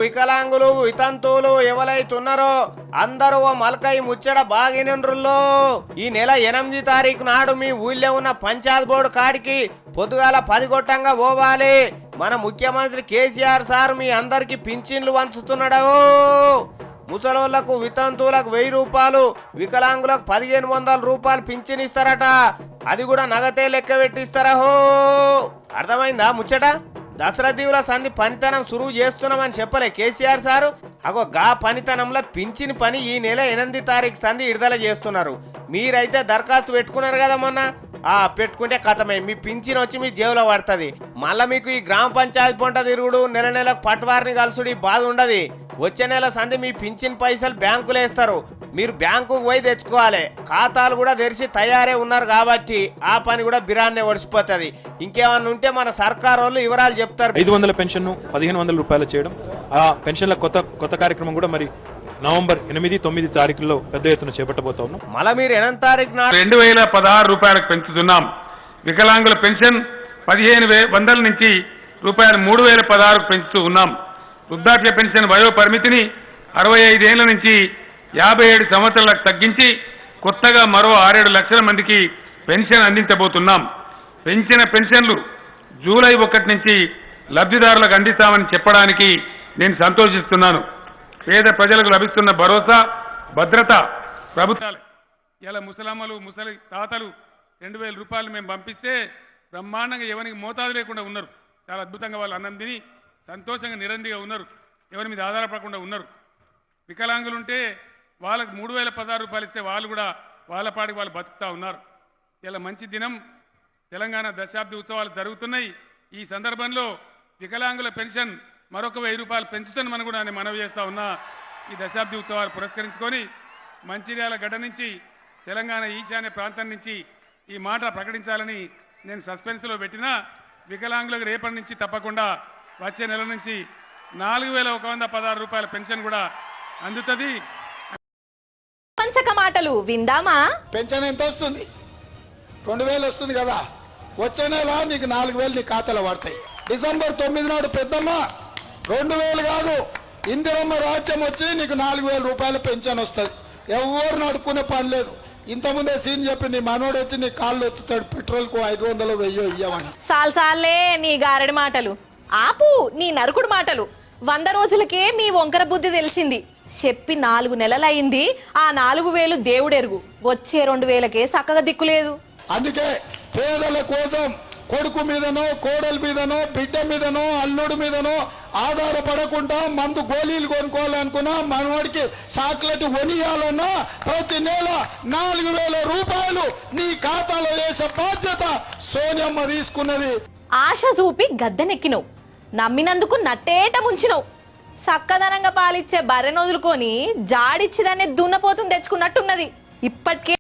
వికలాంగులు వితంతువులు ఎవరైతున్నారో అందరూ ఓ మల్కై ముచ్చట బాగినండ్రుల్లో ఈ నెల 8 తారీఖు నాడు మీ ఊళ్ళో ఉన్న పంచాయత్ బోర్డు కాడికి పొద్దుగాల 10 గొట్టంగా పోవాలి. మన ముఖ్యమంత్రి కేసీఆర్ సార్ మీ అందరికి పింఛన్లు వంచుతున్నాడు. ముసలోళ్లకు వితంతువులకు 1000 రూపాయలు, వికలాంగులకు 1500 రూపాయలు పింఛన్ ఇస్తారట. అది కూడా నగతే లెక్క పెట్టిస్తారా. అర్థమైందా ముచ్చట? దసరా దీవుల సంధి పనితనం సురువు చేస్తున్నామని చెప్పలే కేసీఆర్ సారు. అగో గా పనితనంలో పింఛన్ పని ఈ నెల 8 తారీఖు సంధి విడుదల చేస్తున్నారు. మీరైతే దరఖాస్తు పెట్టుకున్నారు కదా మొన్న. పెట్టుకుంటే కథమే మీ పింఛన్ వచ్చి మీ జేబులో పడుతుంది. మళ్ళా మీకు ఈ గ్రామ పంచాయతీ పొంట తిరుగుడు నెల నెలకు పట్టువారిని కలుసుడు ఈ బాధ ఉండదు. వచ్చే నెల సంధి మీ పింఛన్ పైసలు బ్యాంకులో వేస్తారు. మీరు బ్యాంకుకు పోయి తెచ్చుకోవాలి. ఖాతాలు కూడా తెరిచి తయారే ఉన్నారు కాబట్టి ఆ పని కూడా బిరాన్నే ఒడిసిపోతుంది. ఇంకేమన్నా ఉంటే మన సర్కారు వాళ్ళు వివరాలు చెప్తారు. 500 పెన్షన్ 1500 రూపాయలు చేయడం, ఆ పెన్షన్ల కొత్త కార్యక్రమం కూడా మరి నవంబర్ 8, 9 తారీఖుల్లో పెద్ద ఎత్తున చేపట్టబోతా ఉన్నాం. మళ్ళీ మీరు 8 తారీఖు 2016 రూపాయలకు పెంచుతున్నాం. వికలాంగుల పెన్షన్ 1500 నుంచి రూపాయలు 3016కు పెంచుతూ ఉన్నాం. వృద్ధాప్య పెన్షన్ వయో పరిమితిని 65 ఏళ్ల నుంచి 57 సంవత్సరాలకు తగ్గించి కొత్తగా మరో 6-7 లక్షల మందికి పెన్షన్ అందించబోతున్నాం. పెంచిన పెన్షన్లు జూలై 1 నుంచి లబ్ధిదారులకు అందిస్తామని చెప్పడానికి నేను సంతోషిస్తున్నాను. పేద ప్రజలకు లభిస్తున్న భరోసా భద్రత ప్రభుత్వాలు ఇలా ముసలమ్మలు ముసలి తాతలు 2000 రూపాయలు మేము పంపిస్తే బ్రహ్మాండంగా ఎవరికి మోతాదు లేకుండా ఉన్నారు. చాలా అద్భుతంగా వాళ్ళు అన్నం తిని సంతోషంగా నిరందిగా ఉన్నారు. ఎవరి మీద ఆధారపడకుండా ఉన్నారు. వికలాంగులు ఉంటే వాళ్ళకు 3016 రూపాయలు ఇస్తే వాళ్ళు కూడా వాళ్ళ పాటికి వాళ్ళు బతుకుతూ ఉన్నారు. ఇలా మంచి దినం. తెలంగాణ దశాబ్ది ఉత్సవాలు జరుగుతున్నాయి. ఈ సందర్భంలో వికలాంగుల పెన్షన్ మరొక 1000 రూపాయలు పెంచుతామని కూడా నేను మనవి చేస్తా ఉన్నా. ఈ దశాబ్ది ఉత్సవాలు పురస్కరించుకొని మంచిర్యాల గడ్డ నుంచి తెలంగాణ ఈశాన్య ప్రాంతం నుంచి ఈ మాట ప్రకటించాలని నేను సస్పెన్స్లో పెట్టినా వికలాంగులకు రేపటి నుంచి తప్పకుండా వచ్చే నెల నుంచి 4116 రూపాయల పెన్షన్ కూడా అందుతుంది. పంచక మాటలు విందామా? పెన్షన్ ఎంత వస్తుంది? 2000 వస్తుంది కదా. వచ్చే నెల నీకు 4000 నీ ఖాతాలో పడతాయి. డిసెంబర్ 9 నాడు పెద్దమ్మ 2000 కాదు, ఇందిరమ్మ రాజ్యం వచ్చి నీకు 4000 రూపాయల పెన్షన్ వస్తుంది. ఎవరు అడుక్కునే పని లేదు. ఇంతకుముందే సీన్ చెప్పి నీ మనోడు వచ్చి నీ కాళ్ళు ఎత్తుతాడు. పెట్రోల్కు 500 1000 ఇయ్యమని. సాల్సాలే నీ గారడి మాటలు ఆపు. నీ నరుకుడు మాటలు. 100 రోజులకే మీ వంకర బుద్ధి తెలిసింది. చెప్పి 4 నెలలైంది. ఆ 4000 దేవుడెరుగు. వచ్చే 2000కే చక్కగా దిక్కులేదు. అందుకే పేదల కోసం కొడుకు మీదనో కోడల మీదనో బిడ్డ మీదనో అల్లుడి మీదనో ఆధారపడకుండా మందు గోళీలు కొనుక్కోవాలనుకున్నా మనవాడికి చాక్లెట్ కొనియాలన్నా ప్రతి నెల 4000 రూపాయలు నీ ఖాతాలో వేసే బాధ్యత సోనియమ్మ తీసుకున్నది. ఆశ చూపి గద్దెనెక్కినవు. నమ్మినందుకు నట్టేట ముంచినవు. సక్కదనంగా పాలిచ్చే బర్రె నొదులుకొని జాడిచ్చిదాన్ని దున్నపోతుని తెచ్చుకున్నట్టున్నది. ఇప్పటికే